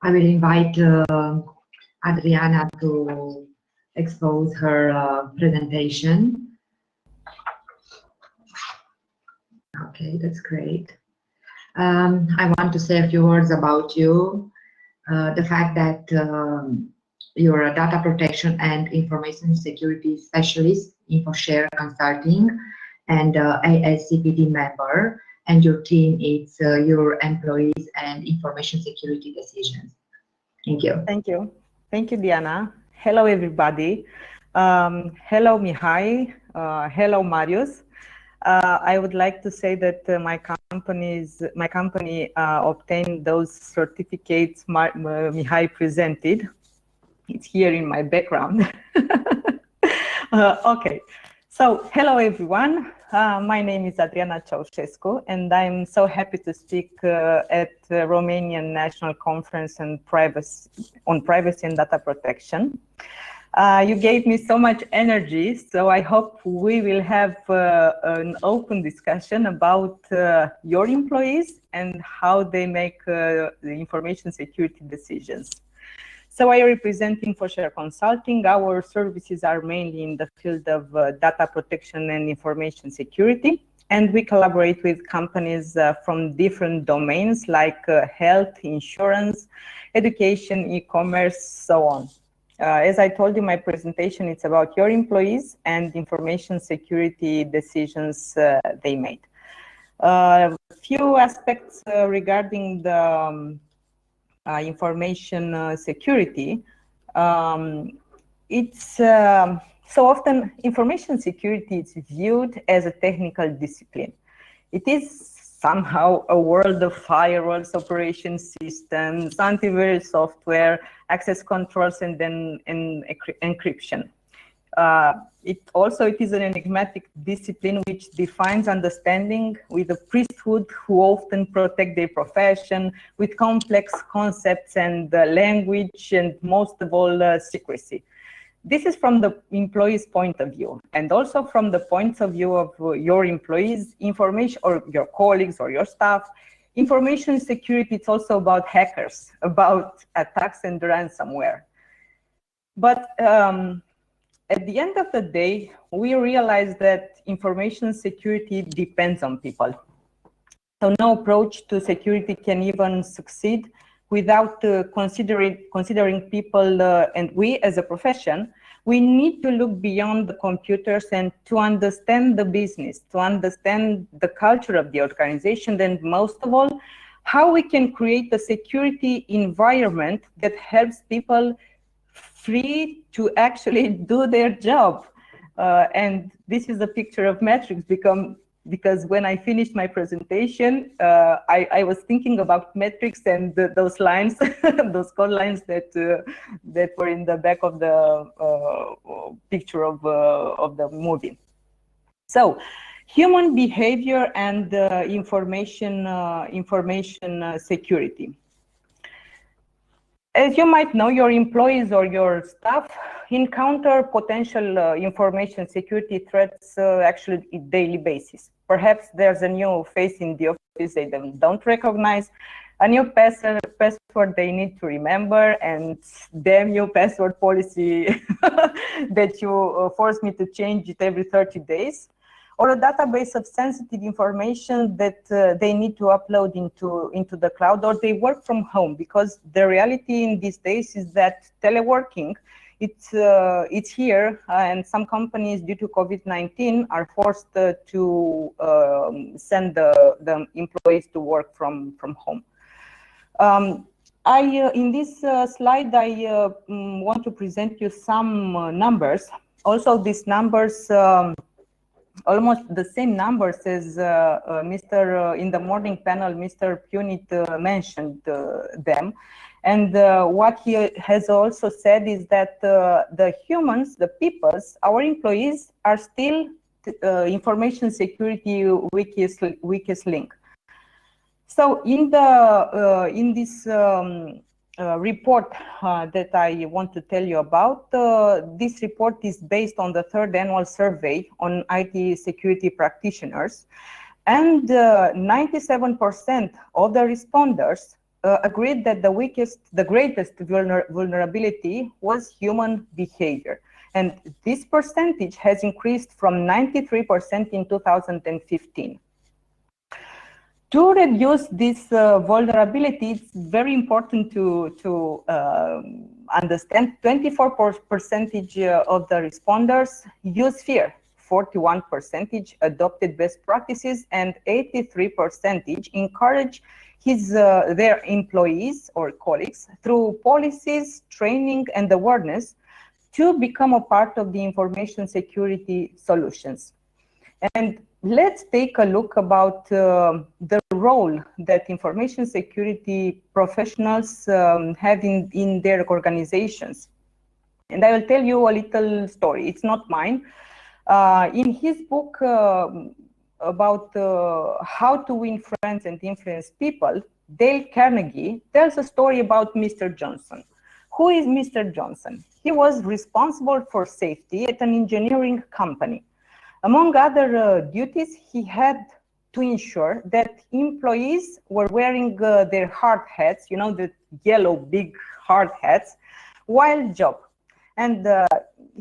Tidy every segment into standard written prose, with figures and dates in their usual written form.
I will invite Adriana to expose her presentation. Okay, that's great. I want to say a few words about you. The fact that you're a data protection and information security specialist, Infoshare Consulting, and ASCPD member, and your team is your employees and information security decisions. Thank you. Thank you. Thank you, Diana. Hello, everybody. Hello, Mihai. Hello, Marius. I would like to say that my company obtained those certificates Mihai presented. It's here in my background. Okay, so hello everyone. My name is Adriana Ceaușescu, and I'm so happy to speak at the Romanian National Conference on Privacy and Data Protection. You gave me so much energy, so I hope we will have an open discussion about your employees and how they make the information security decisions. So I represent Infoshare Consulting. Our services are mainly in the field of data protection and information security, and we collaborate with companies from different domains like health, insurance, education, e-commerce, so on. As I told you, my presentation is about your employees and information security decisions they made. A few aspects regarding the information security. It's so often information security is viewed as a technical discipline. It is somehow a world of firewalls, operation systems, antivirus software, access controls, and then encryption. It is an enigmatic discipline which defines understanding with a priesthood who often protect their profession with complex concepts and language, and most of all secrecy. This is from the employee's point of view, and also from the point of view of your employees, information, or your colleagues or your staff. Information security, it's also about hackers, about attacks and ransomware. But at the end of the day, we realize that information security depends on people. So no approach to security can even succeed without considering people, and we as a profession, we need to look beyond the computers and to understand the business, to understand the culture of the organization, and most of all, how we can create a security environment that helps people free to actually do their job. And this is a picture of metrics because when I finished my presentation, I was thinking about metrics and those lines, those code lines that were in the back of the picture of the movie. So, human behavior and information security. As you might know, your employees or your staff encounter potential information security threats actually on a daily basis. Perhaps there's a new face in the office they don't recognize, a new password they need to remember, and damn new password policy that you force me to change it every 30 days. Or a database of sensitive information that they need to upload into the cloud, or they work from home, because the reality in these days is that teleworking, it's here, and some companies due to COVID-19 are forced to send the employees to work from home. In this slide, I want to present you some numbers. Also, these numbers almost the same numbers as in the morning panel, Mr. Punit mentioned them. And what he has also said is that the humans, the peoples, our employees are still information security weakest link. So in this report that I want to tell you about, this report is based on the third annual survey on IT security practitioners, and 97% of the responders agreed that the greatest vulnerability was human behavior. And this percentage has increased from 93% in 2015. To reduce this vulnerability, it's very important to understand 24% of the responders use fear, 41% adopted best practices, and 83% encourage their employees or colleagues through policies, training, and awareness to become a part of the information security solutions. And let's take a look about the role that information security professionals have in their organizations. And I will tell you a little story. It's not mine. In his book about how to win friends and influence people, Dale Carnegie tells a story about Mr. Johnson. Who is Mr. Johnson? He was responsible for safety at an engineering company. Among other duties, he had to ensure that employees were wearing their hard hats, you know, the yellow big hard hats, while job. And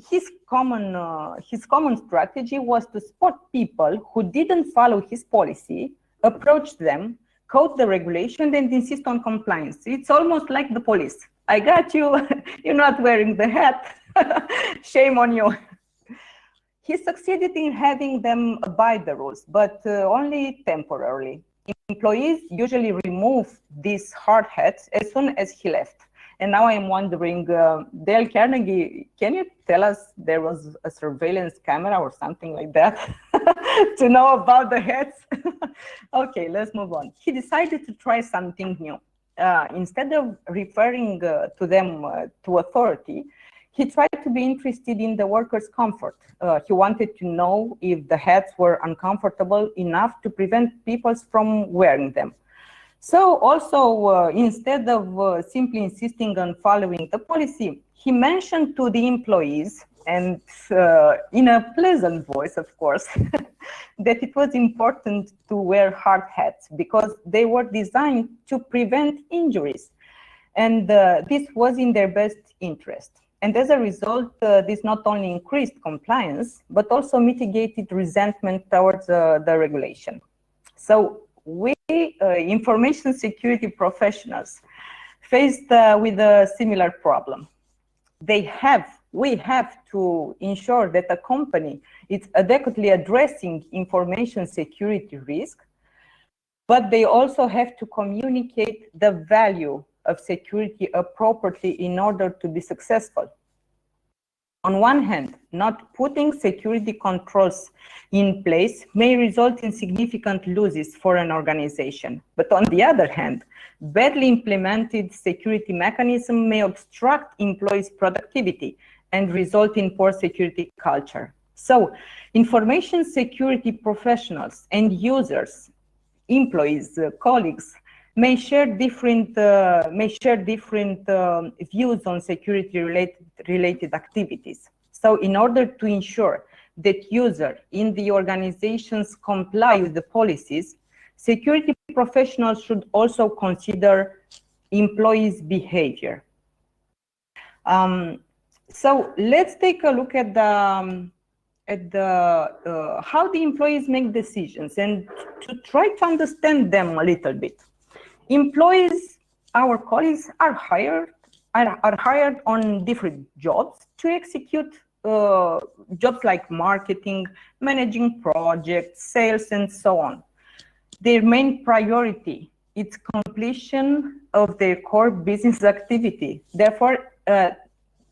his common strategy was to spot people who didn't follow his policy, approach them, quote the regulation, and insist on compliance. It's almost like the police. I got you, you're not wearing the hat, shame on you. He succeeded in having them abide the rules, but only temporarily. Employees usually remove these hard hats as soon as he left. And now I'm wondering, Dale Carnegie, can you tell us there was a surveillance camera or something like that to know about the hats? Okay, let's move on. He decided to try something new. Instead of referring to them to authority, he tried to be interested in the workers' comfort. He wanted to know if the hats were uncomfortable enough to prevent people from wearing them. So also, instead of simply insisting on following the policy, he mentioned to the employees, and in a pleasant voice, of course, that it was important to wear hard hats because they were designed to prevent injuries. And this was in their best interest. And as a result, this not only increased compliance, but also mitigated resentment towards the regulation. So we, information security professionals, faced with a similar problem. We have to ensure that a company is adequately addressing information security risk, but they also have to communicate the value of security appropriately in order to be successful. On one hand, not putting security controls in place may result in significant losses for an organization. But on the other hand, badly implemented security mechanism may obstruct employees' productivity and result in poor security culture. So, information security professionals and users, employees, colleagues, may share different views on security-related activities. So in order to ensure that users in the organizations comply with the policies, security professionals should also consider employees' behavior. So let's take a look at how the employees make decisions and to try to understand them a little bit. Employees, our colleagues, are hired on different jobs to execute jobs like marketing, managing projects, sales, and so on. Their main priority is completion of their core business activity. Therefore,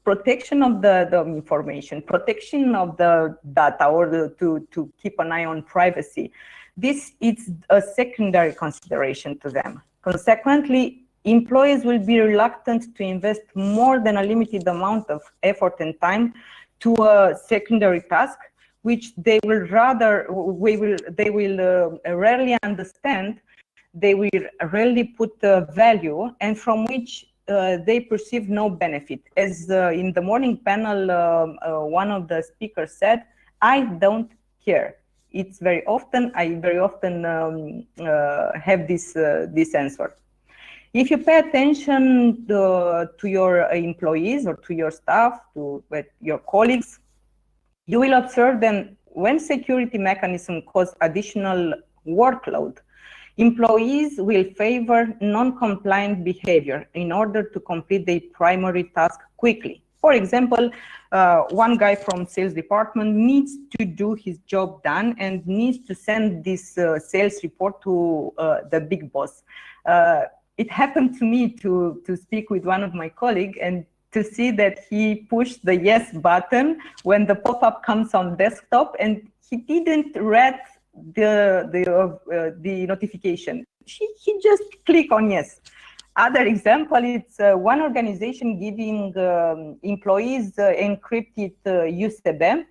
protection of the information, protection of the data, or to keep an eye on privacy, this is a secondary consideration to them. Consequently, employees will be reluctant to invest more than a limited amount of effort and time to a secondary task, which they will rarely understand, they will rarely put value, and from which they perceive no benefit. As in the morning panel, one of the speakers said, "I don't care." It's I very often have this answer. If you pay attention to your employees or to your staff, to your colleagues, you will observe that when security mechanisms cause additional workload, employees will favor non-compliant behavior in order to complete their primary task quickly. For example, one guy from sales department needs to do his job done and needs to send this sales report to the big boss. It happened to me to speak with one of my colleagues and to see that he pushed the yes button when the pop-up comes on desktop, and he didn't read the notification. He just clicked on yes. Other example, it's one organization giving employees encrypted USB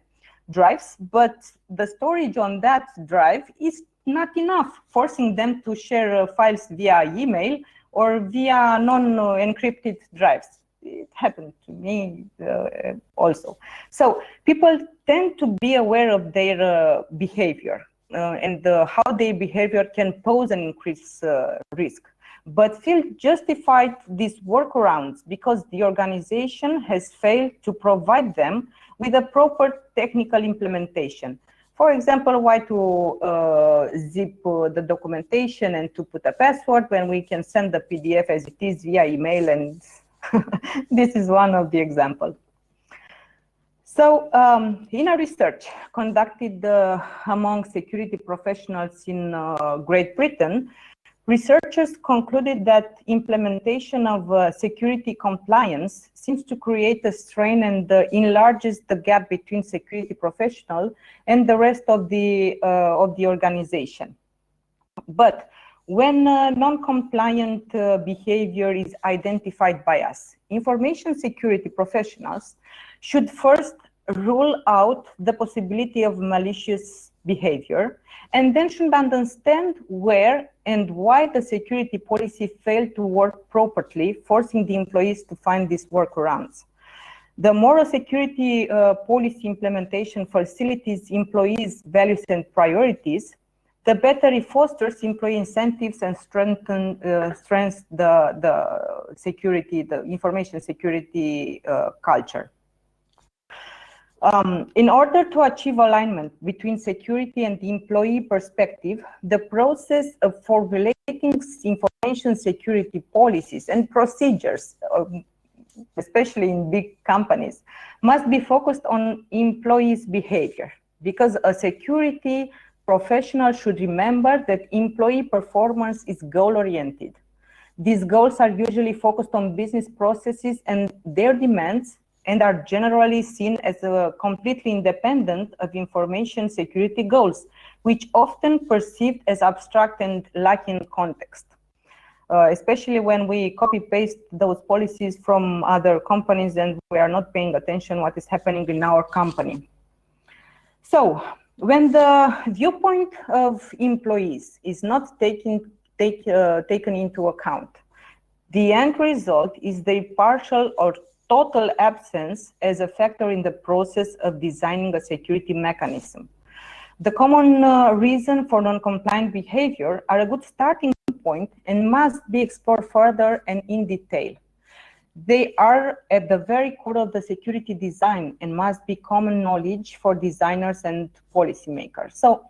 drives, but the storage on that drive is not enough, forcing them to share files via email or via non-encrypted drives. It happened to me also. So people tend to be aware of their behavior and how their behavior can pose an increased risk, but feel justified these workarounds because the organization has failed to provide them with a proper technical implementation. For example, why to zip the documentation and to put a password when we can send the PDF as it is via email, and this is one of the examples. So in a research conducted among security professionals in Great Britain, researchers concluded that implementation of security compliance seems to create a strain and enlarges the gap between security professionals and the rest of the organization. But when non-compliant behavior is identified by us, information security professionals should first rule out the possibility of malicious behavior, and then should understand where and why the security policy failed to work properly, forcing the employees to find these workarounds. The moral security policy implementation facilitates employees' values and priorities, the better it fosters employee incentives and strengthens the security, the information security culture. In order to achieve alignment between security and the employee perspective, the process of formulating information security policies and procedures, especially in big companies, must be focused on employees' behavior, because a security professional should remember that employee performance is goal-oriented. These goals are usually focused on business processes and their demands, and are generally seen as completely independent of information security goals, which often perceived as abstract and lacking context, especially when we copy-paste those policies from other companies and we are not paying attention what is happening in our company. So, when the viewpoint of employees is not taken into account, the end result is their partial or total absence as a factor in the process of designing a security mechanism. The common reason for non-compliant behavior are a good starting point and must be explored further and in detail. They are at the very core of the security design and must be common knowledge for designers and policymakers. So,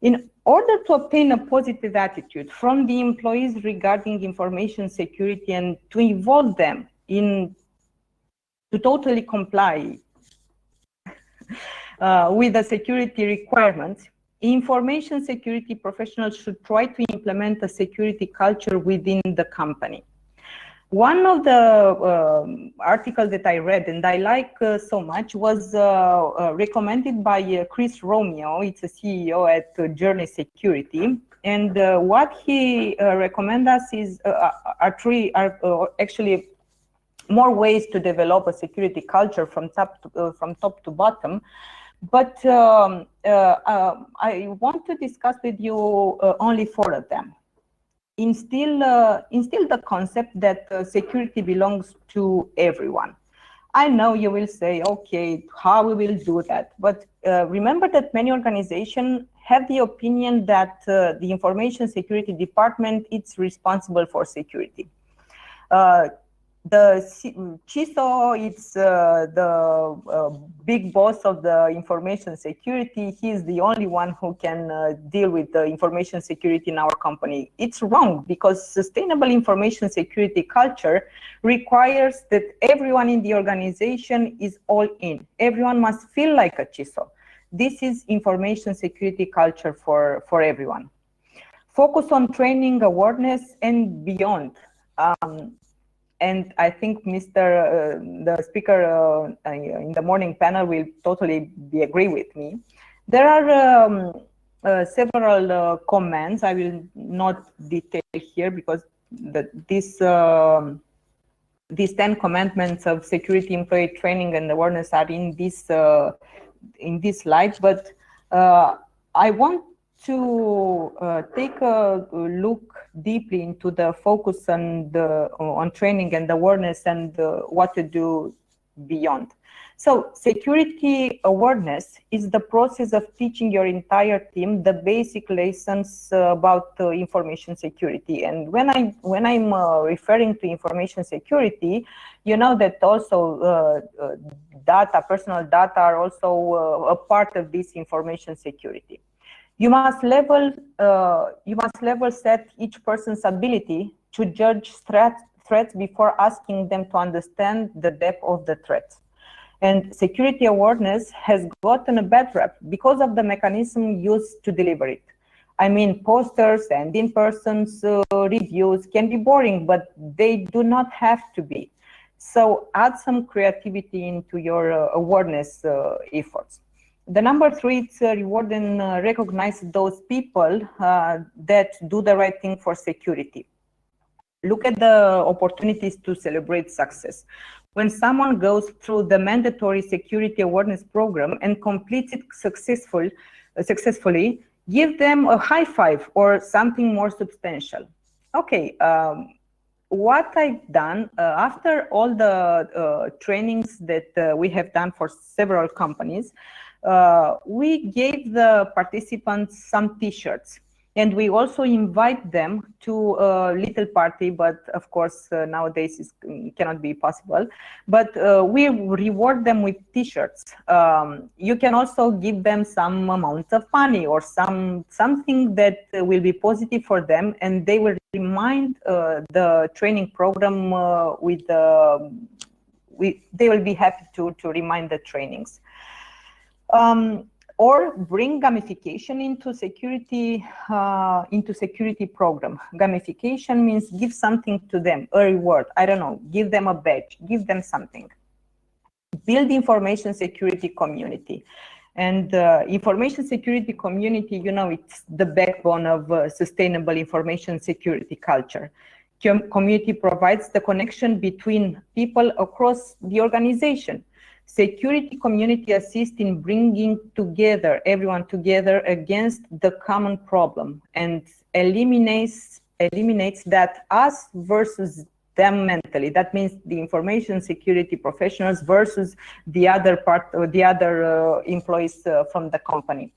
in order to obtain a positive attitude from the employees regarding information security and to involve them to totally comply with the security requirements, information security professionals should try to implement a security culture within the company. One of the articles that I read and I like so much was recommended by Chris Romeo. It's a CEO at Journey Security, and what he recommends us is are actually more ways to develop a security culture from top to bottom. But I want to discuss with you only 4 of them. Instill the concept that security belongs to everyone. I know you will say, okay, how we will do that? But remember that many organizations have the opinion that the information security department is responsible for security. The CISO, it's the big boss of the information security. He's the only one who can deal with the information security in our company. It's wrong, because sustainable information security culture requires that everyone in the organization is all in. Everyone must feel like a CISO. This is information security culture for everyone. Focus on training, awareness, and beyond. And I think the speaker in the morning panel will totally agree with me. There are several comments. I will not detail here because these 10 commandments of security employee training and awareness are in this slide. But I want to take a look deeply into the focus on training and awareness and what to do beyond. So security awareness is the process of teaching your entire team the basic lessons about information security. And when I'm referring to information security, you know that also personal data are also a part of this information security. You must level set each person's ability to judge threats before asking them to understand the depth of the threats. And security awareness has gotten a bad rap because of the mechanism used to deliver it. I mean, posters and in-person reviews can be boring, but they do not have to be. So add some creativity into your awareness efforts. The number 3 is reward and recognize those people that do the right thing for security. Look at the opportunities to celebrate success. When someone goes through the mandatory security awareness program and completes it successfully, give them a high five or something more substantial. Okay, what I've done after all the trainings that we have done for several companies, we gave the participants some t-shirts, and we also invite them to a little party, but of course nowadays it cannot be possible, but we reward them with t-shirts. You can also give them some amount of money or something that will be positive for them, and they will remind the training program they will be happy to remind the trainings. Or bring gamification into security program. Gamification means give something to them, a reward. I don't know, give them a badge, give them something. Build information security community. And information security community, you know, it's the backbone of sustainable information security culture. Community provides the connection between people across the organization. Security community assists in bringing everyone together against the common problem and eliminates that us versus them mentally. That means the information security professionals versus the other employees from the company.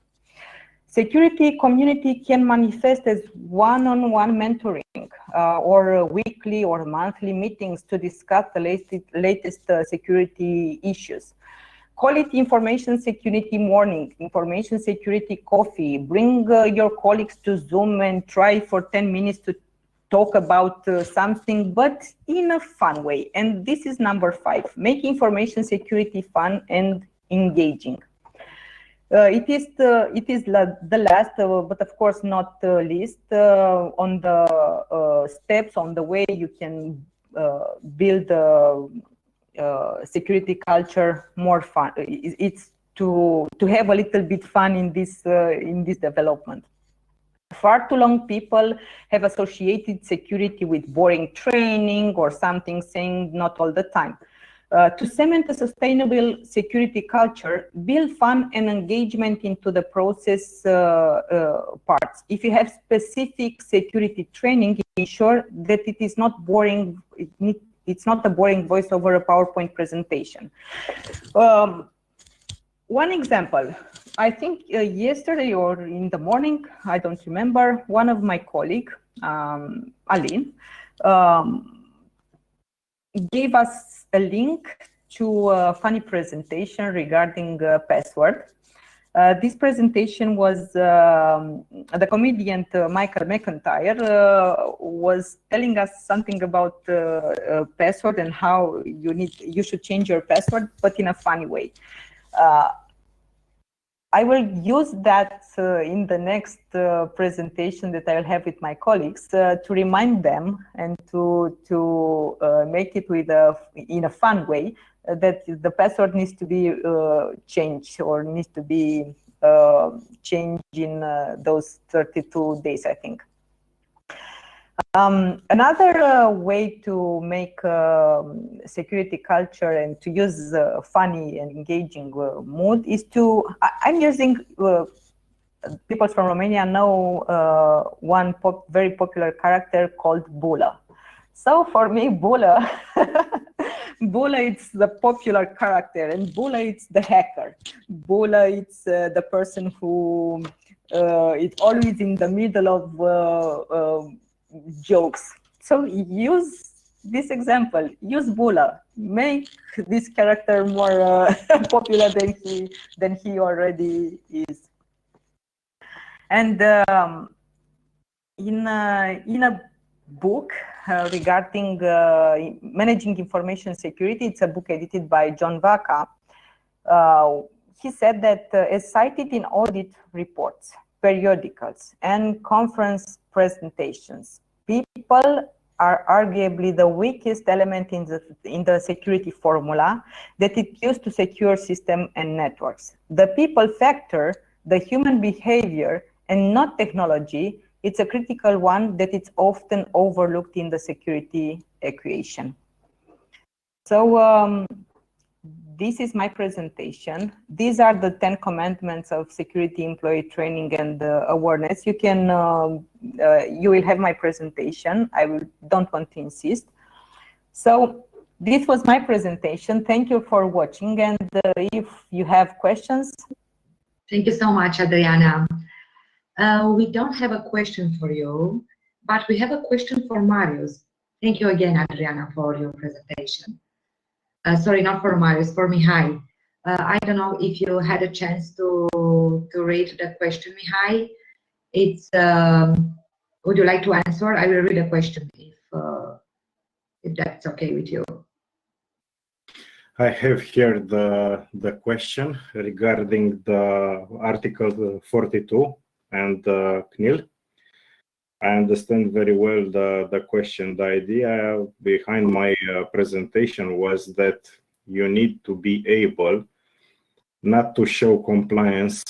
Security community can manifest as one-on-one mentoring or weekly or monthly meetings to discuss the latest security issues. Call it information security morning, information security coffee. Bring your colleagues to Zoom and try for 10 minutes to talk about something, but in a fun way. And this is number 5, make information security fun and engaging. It is the last, but of course not least, on the steps on the way you can build security culture more fun. It's to have a little bit fun in this development. Far too long people have associated security with boring training or something, saying not all the time. To cement a sustainable security culture, build fun and engagement into the process parts. If you have specific security training, ensure that it is not boring. It's not a boring voice over a PowerPoint presentation. One example, I think yesterday or in the morning, I don't remember, one of my colleagues, Aline, gave us a link to a funny presentation regarding password. This presentation was the comedian Michael McIntyre was telling us something about password and how you should change your password, but in a funny way. I will use that in the next presentation that I will have with my colleagues to remind them and to make it in a fun way that the password needs to be changed or needs to be changed in those 32 days, I think. Another way to make security culture and to use funny and engaging mood is to, I'm using, people from Romania know one very popular character called Bula. So for me, Bula, Bula it's the popular character, and Bula it's the hacker. Bula it's the person who is always in the middle of jokes. So use this example, use Bula, make this character more popular than he already is. And in a book regarding managing information security, it's a book edited by John Vaca. He said that as cited in audit reports, periodicals, and conference presentations, people are arguably the weakest element in the security formula that it used to secure systems and networks. The people factor, the human behavior, and not technology, it's a critical one that it's often overlooked in the security equation. So this is my presentation. These are the 10 commandments of security employee training and awareness. You can, you will have my presentation. Don't want to insist. So this was my presentation. Thank you for watching. And if you have questions. Thank you so much, Adriana. We don't have a question for you, but we have a question for Marius. Thank you again, Adriana, for your presentation. Sorry, not for Marius, for Mihai. I don't know if you had a chance to read the question, Mihai. It's, would you like to answer? I will read the question if that's okay with you. I have here the question regarding the Article 42 and CNIL. I understand very well the question. The idea behind my presentation was that you need to be able not to show compliance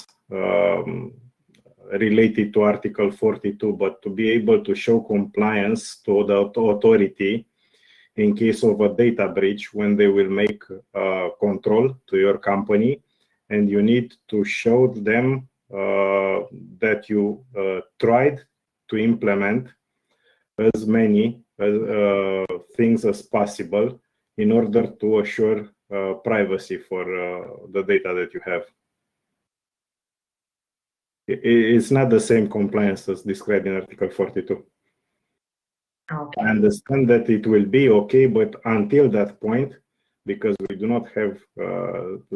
related to Article 42, but to be able to show compliance to the authority in case of a data breach when they will make control to your company, and you need to show them that you tried to implement as many things as possible in order to assure privacy for the data that you have. It's not the same compliance as described in Article 42. Okay. I understand that it will be okay, but until that point, because we do not have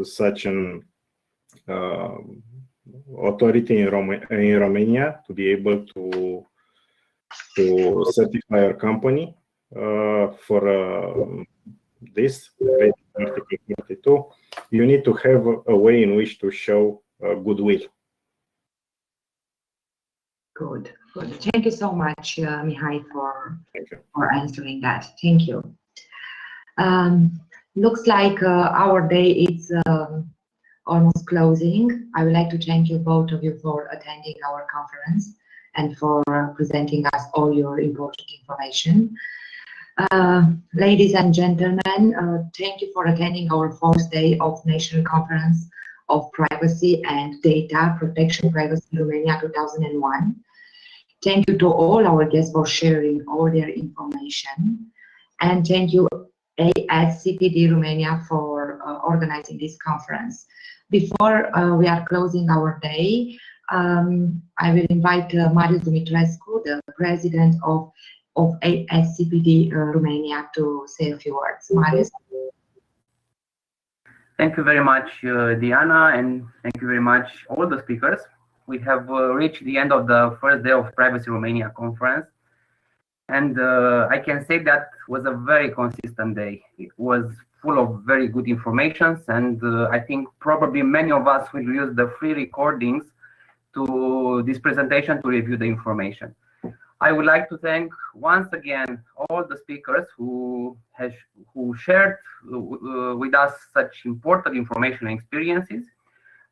such an authority in Romania to be able to certify our company for this Article 42, you need to have a way in which to show goodwill. Good, good. Thank you so much, Mihai, for answering that. Thank you. Looks like our day is almost closing. I would like to thank you, both of you, for attending our conference and for presenting us all your important information. Ladies and gentlemen, thank you for attending our 4th day of National Conference of Privacy and Data Protection Privacy Romania 2001. Thank you to all our guests for sharing all their information. And thank you ASCPD Romania for organizing this conference. Before we are closing our day, I will invite Marius Dumitrescu, the President of of ASCPD Romania to say a few words. Marius? Thank you very much, Diana, and thank you very much all the speakers. We have reached the end of the first day of Privacy Romania conference, and I can say that was a very consistent day. It was full of very good information, and I think probably many of us will use the free recordings to this presentation to review the information. I would like to thank once again all the speakers who shared with us such important information and experiences.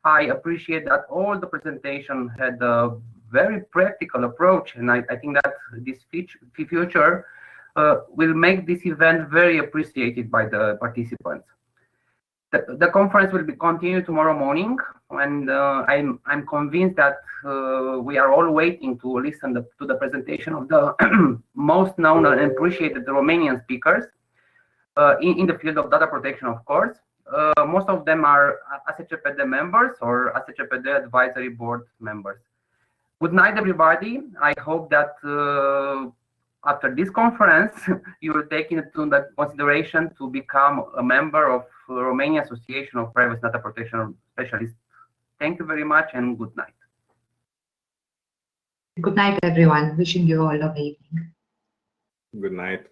I appreciate that all the presentation had a very practical approach, and I think that this future will make this event very appreciated by the participants. The conference will be continued tomorrow morning, and I'm convinced that we are all waiting to listen to the presentation of the most known and appreciated Romanian speakers in the field of data protection, of course. Most of them are ASCPD members or ASCPD advisory board members. Good night, everybody. I hope that after this conference, you will take into the consideration to become a member of Romania Association of Privacy Data Protection Specialists. Thank you very much and good night. Good night, everyone. Wishing you all a lovely evening. Good night.